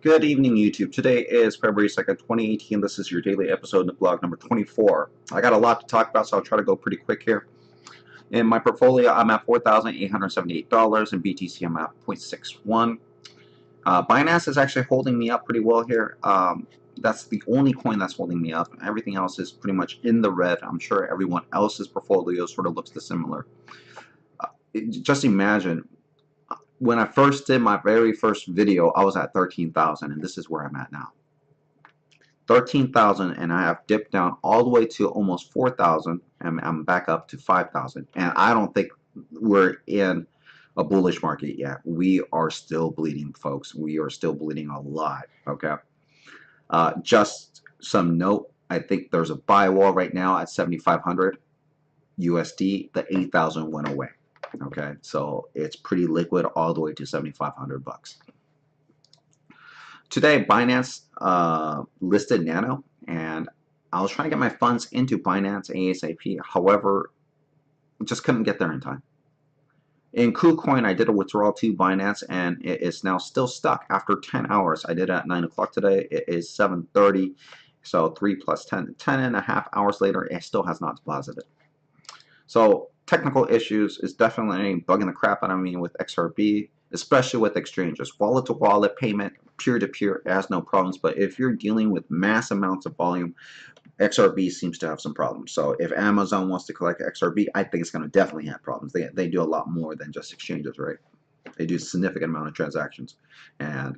Good evening, YouTube. Today is February 2nd, 2018. This is your daily episode of blog number 24. I got a lot to talk about, so I'll try to go pretty quick here. In my portfolio, I'm at $4,878. In BTC, I'm at 0.61. Binance is actually holding me up pretty well here. That's the only coin that's holding me up. Everything else is pretty much in the red. I'm sure everyone else's portfolio sort of looks similar. Just imagine, when I first did my very first video, I was at 13,000, and this is where I'm at now. 13,000, and I have dipped down all the way to almost 4,000, and I'm back up to 5,000. And I don't think we're in a bullish market yet. We are still bleeding, folks. We are still bleeding a lot, okay? Just some note, I think there's a buy wall right now at 7,500 USD. The 8,000 went away. Okay, so it's pretty liquid all the way to 7,500 bucks. Today, Binance listed Nano, and I was trying to get my funds into Binance ASAP. However, just couldn't get there in time. In KuCoin, I did a withdrawal to Binance, and it is now still stuck after 10 hours. I did it at 9 o'clock today. It is 7:30, so 3 plus 10 and a half hours later, it still has not deposited. So technical issues is definitely bugging the crap out of me with XRP, especially with exchanges. Wallet to wallet payment, peer to peer, has no problems. But if you're dealing with mass amounts of volume, XRP seems to have some problems. So if Amazon wants to collect XRP, I think it's going to definitely have problems. They do a lot more than just exchanges, right? They do a significant amount of transactions. And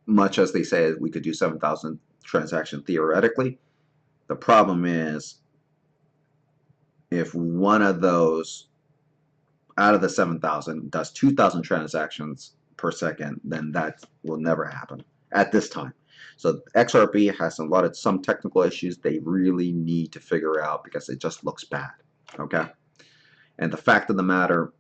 much as they say we could do 7,000 transactions theoretically, the problem is, if one of those out of the 7,000 does 2,000 transactions per second, then that will never happen at this time. So XRP has some technical issues they really need to figure out because it just looks bad. Okay, and the fact of the matter,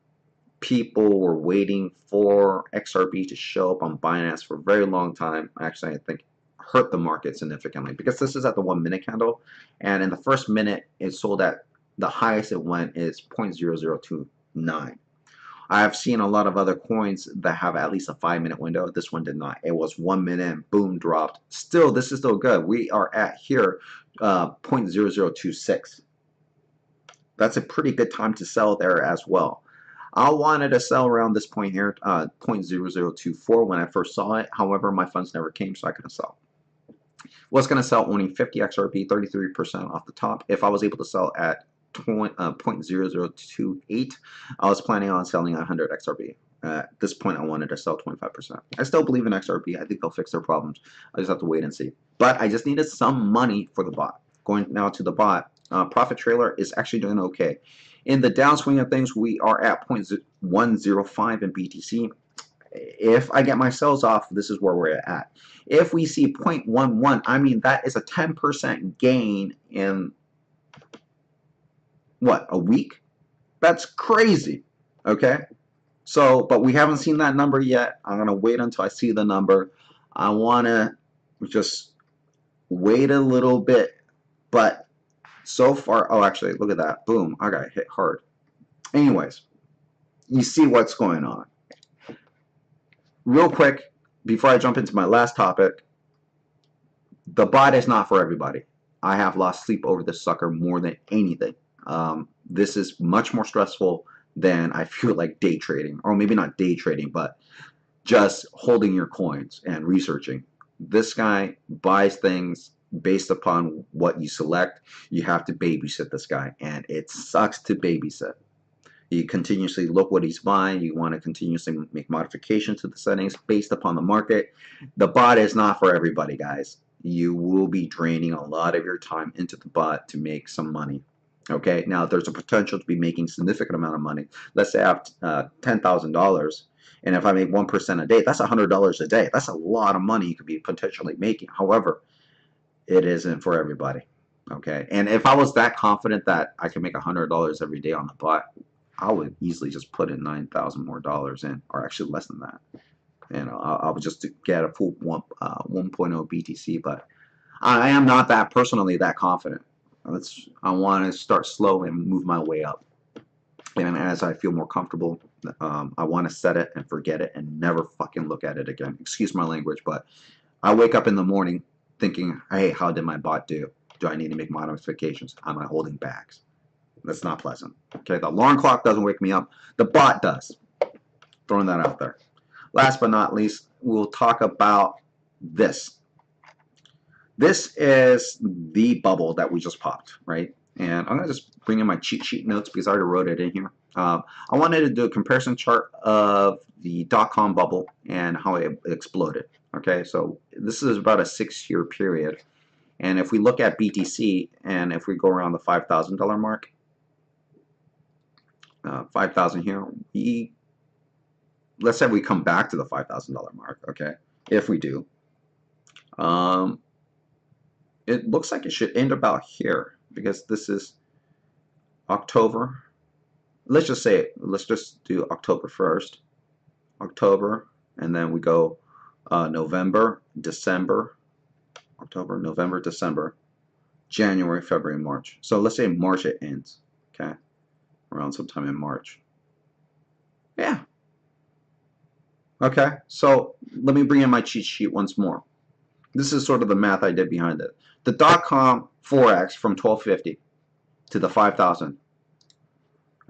people were waiting for XRP to show up on Binance for a very long time. Actually, I think hurt the market significantly because this is at the 1 minute candle, and in the first minute it sold at the highest it went is 0.0029. I have seen a lot of other coins that have at least a 5-minute window. This one did not. It was 1 minute and boom, dropped. Still, this is still good. We are at here 0.0026. That's a pretty good time to sell there as well. I wanted to sell around this point here, 0.0024 when I first saw it. However, my funds never came, so I couldn't sell. Was going to sell only 50 XRP, 33% off the top. If I was able to sell at 0.0028, I was planning on selling 100 XRP. At this point, I wanted to sell 25%. I still believe in XRP. I think they'll fix their problems. I just have to wait and see. But I just needed some money for the bot. Going now to the bot, Profit Trailer is actually doing okay. In the downswing of things, we are at 0.105 in BTC. If I get my sells off, this is where we're at. If we see 0.11, I mean, that is a 10% gain in what, a week? That's crazy. Okay, so but we haven't seen that number yet. I'm gonna wait until I see the number. I want to just wait a little bit, but so far, oh, actually, look at that. Boom, I got hit hard. Anyways, you see what's going on. Real quick, before I jump into my last topic, the bot is not for everybody. I have lost sleep over this sucker more than anything. This is much more stressful than I feel like day trading, or maybe not day trading, but just holding your coins and researching. This guy buys things based upon what you select. You have to babysit this guy, and it sucks to babysit. You continuously look what he's buying. You want to continuously make modifications to the settings based upon the market. The bot is not for everybody, guys. You will be draining a lot of your time into the bot to make some money. Okay, now there's a potential to be making significant amount of money. Let's say I have $10,000, and if I make 1% a day, that's $100 a day. That's a lot of money you could be potentially making. However, it isn't for everybody. Okay, and if I was that confident that I could make $100 every day on the bot, I would easily just put in $9,000 more in, or actually less than that. You know, I would just get a full 1.0 BTC, but I am not that personally that confident. I want to start slow and move my way up. And as I feel more comfortable, I want to set it and forget it and never fucking look at it again. Excuse my language, but I wake up in the morning thinking, hey, how did my bot do? Do I need to make modifications? Am I holding bags? That's not pleasant. Okay, the alarm clock doesn't wake me up. The bot does. Throwing that out there. Last but not least, we'll talk about this. This is the bubble that we just popped, right? And I'm going to just bring in my cheat sheet notes because I already wrote it in here. I wanted to do a comparison chart of the Dotcom bubble and how it exploded. Okay, so this is about a 6-year period. And if we look at BTC and if we go around the $5,000 mark, 5,000 here, let's say we come back to the $5,000 mark, okay? If we do, it looks like it should end about here because this is October. Let's just do October 1st, October, and then we go November, December, October, November, December, January, February, March. So let's say March it ends, okay? Around sometime in March. Yeah. Okay, so let me bring in my cheat sheet once more. This is sort of the math I did behind it. The dot-com 4x from 1250 to the 5,000.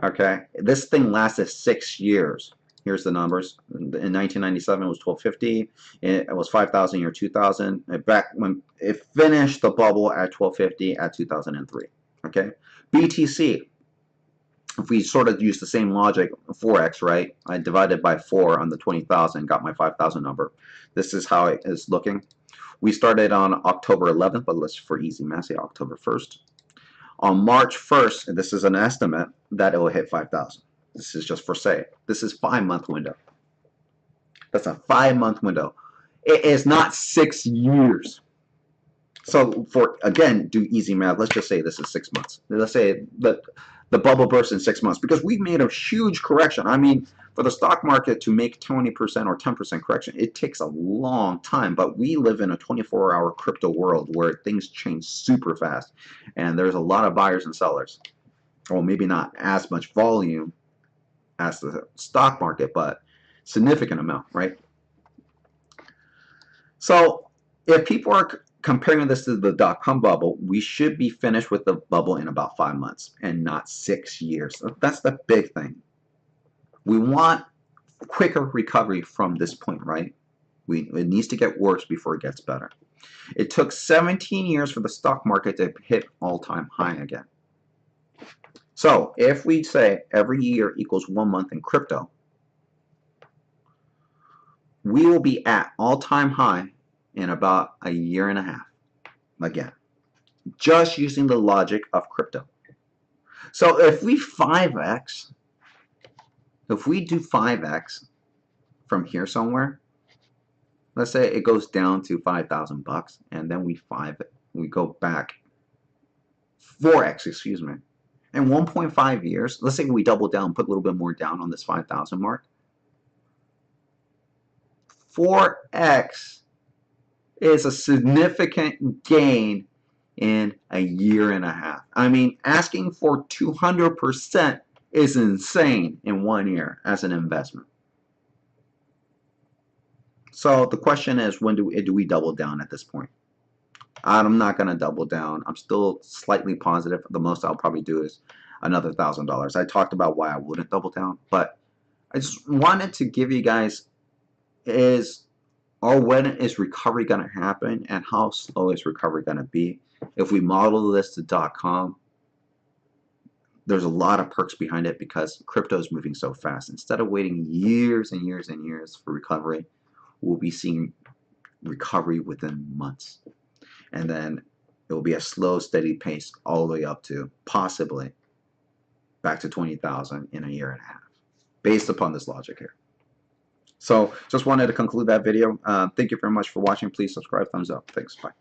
Okay, this thing lasted 6 years. Here's the numbers. In 1997, it was 1250. It was 5,000 year 2000. Back when it finished the bubble at 1250 at 2003. Okay, BTC. If we sort of use the same logic, 4x, right? I divided by 4 on the 20,000, got my 5,000 number. This is how it is looking. We started on October 11th, but let's, for easy math, say October 1st. On March 1st, and this is an estimate, that it will hit 5,000. This is just for say. This is 5-month window. That's a 5-month window. It is not 6 years. So for, again, do easy math, let's just say this is 6 months. Let's say that the bubble burst in 6 months because we've made a huge correction. I mean, for the stock market to make 20% or 10% correction, it takes a long time, but we live in a 24-hour crypto world where things change super fast and there's a lot of buyers and sellers. Well, maybe not as much volume as the stock market, but significant amount, right? So if people are comparing this to the dot-com bubble, we should be finished with the bubble in about 5 months and not 6 years. That's the big thing. We want quicker recovery from this point, right? It needs to get worse before it gets better. It took 17 years for the stock market to hit all-time high again. So if we say every year equals 1 month in crypto, we will be at all-time high in about a year and a half. Again, just using the logic of crypto. So if we 5x, if we do 5x from here somewhere, let's say it goes down to 5,000 bucks, and then we go back 4x, excuse me. In 1.5 years, let's say we double down, put a little bit more down on this 5,000 mark. 4x is a significant gain in a year and a half. I mean, asking for 200% is insane in 1 year as an investment. So the question is, when do we double down at this point? I'm not going to double down. I'm still slightly positive. The most I'll probably do is another $1,000. I talked about why I wouldn't double down, but I just wanted to give you guys when is recovery going to happen and how slow is recovery going to be. If we model this to .com, there's a lot of perks behind it because crypto is moving so fast. Instead of waiting years and years and years for recovery, we'll be seeing recovery within months. And then it will be a slow, steady pace all the way up to possibly back to 20,000 in a year and a half, based upon this logic here. So just wanted to conclude that video. Thank you very much for watching. Please subscribe, thumbs up. Thanks. Bye.